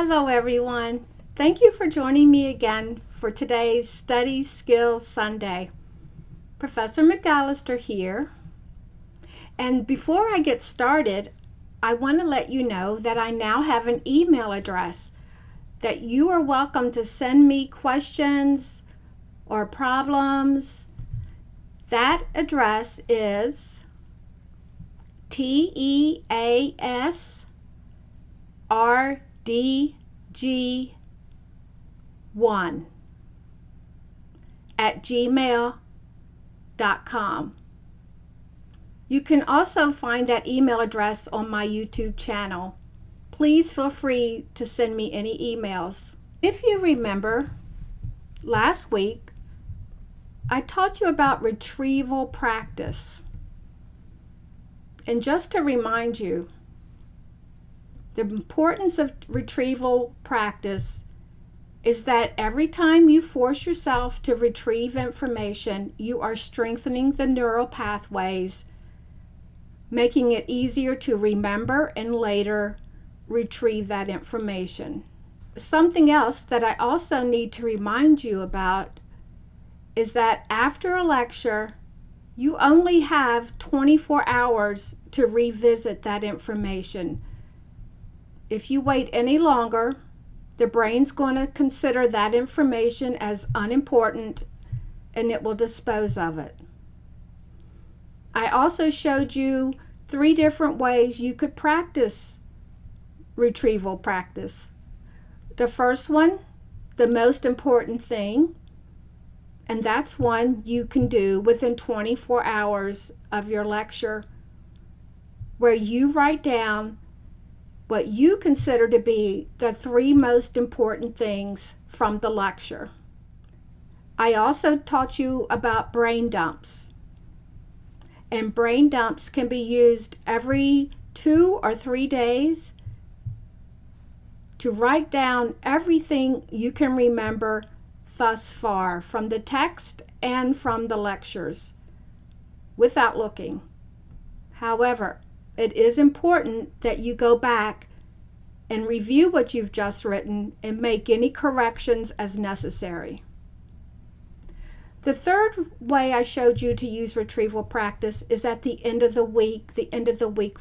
Hello everyone. Thank you for joining me again for today's Study Skills Sunday. Professor McAllister here. And before I get started, I want to let you know that I now have an email address that you are welcome to send me questions or problems. That address is teasrdg1@gmail.com. You can also find that email address on my YouTube channel. Please feel free to send me any emails. If you remember, last week I taught you about retrieval practice. And just to remind you, the importance of retrieval practice is that every time you force yourself to retrieve information, you are strengthening the neural pathways, making it easier to remember and later retrieve that information. Something else that I also need to remind you about is that after a lecture, you only have 24 hours to revisit that information. If you wait any longer, the brain's going to consider that information as unimportant and it will dispose of it. I also showed you 3 different ways you could practice retrieval practice. The first one, the most important thing, and that's one you can do within 24 hours of your lecture, where you write down what you consider to be the 3 most important things from the lecture. I also taught you about brain dumps. And brain dumps can be used every 2 or 3 days to write down everything you can remember thus far from the text and from the lectures without looking. However, it is important that you go back and review what you've just written and make any corrections as necessary. The third way I showed you to use retrieval practice is at the end of the week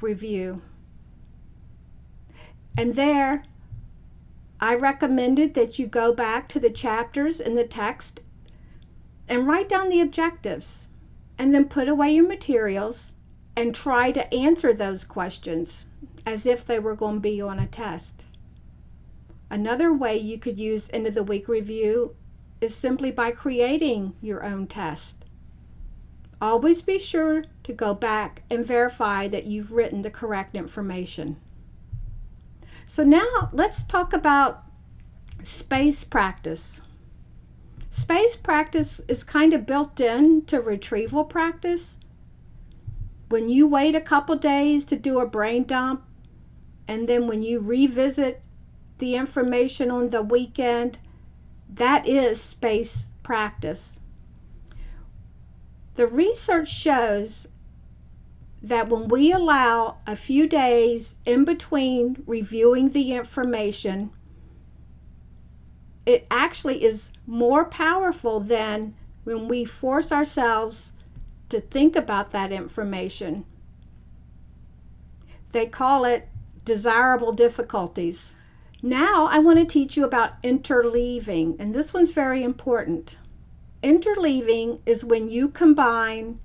review. And there, I recommended that you go back to the chapters in the text and write down the objectives, and then put away your materials and try to answer those questions as if they were going to be on a test. Another way you could use end of the week review is simply by creating your own test. Always be sure to go back and verify that you've written the correct information. So now let's talk about space practice. Space practice is kind of built in to retrieval practice. When you wait a couple days to do a brain dump, and then when you revisit the information on the weekend, that is space practice. The research shows that when we allow a few days in between reviewing the information, it actually is more powerful than when we force ourselves to think about that information. They call it desirable difficulties. Now I want to teach you about interleaving, and this one's very important. Interleaving is when you combine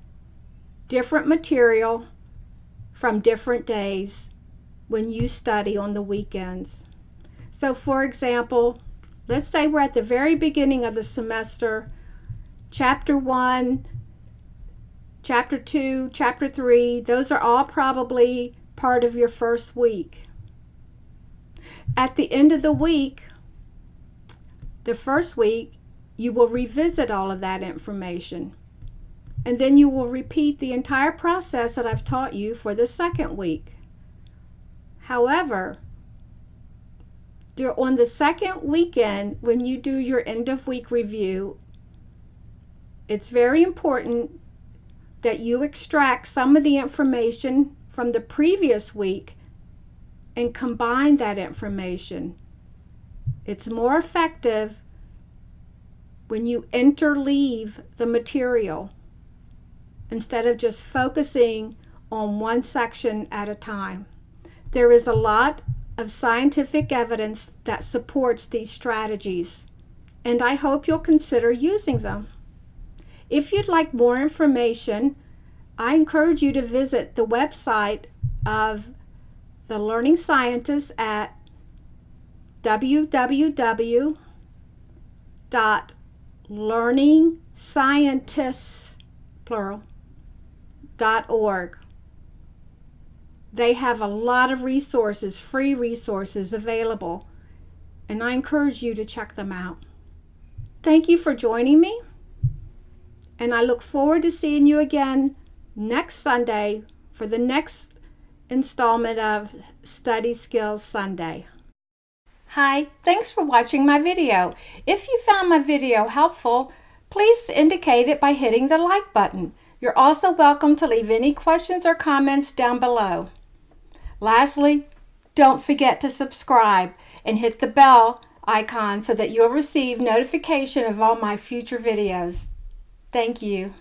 different material from different days when you study on the weekends. So for example, let's say we're at the very beginning of the semester, chapter 1, chapter 2, chapter 3, those are all probably part of your first week. At the end of the week, the first week, you will revisit all of that information. And then you will repeat the entire process that I've taught you for the second week. However, on the second weekend, when you do your end of week review, it's very important that you extract some of the information from the previous week and combine that information It's more effective when you interleave the material instead of just focusing on one section at a time. There is a lot of scientific evidence that supports these strategies, and I hope you'll consider using them. If you'd like more information, I encourage you to visit the website of the Learning Scientist at www.learningscientists.org. They have a lot of resources, free resources available, and I encourage you to check them out. Thank you for joining me, and I look forward to seeing you again next Sunday for the next installment of Study Skills Sunday. Hi, thanks for watching my video. If you found my video helpful, please indicate it by hitting the like button. You're also welcome to leave any questions or comments down below. Lastly, don't forget to subscribe and hit the bell icon so that you'll receive notification of all my future videos. Thank you.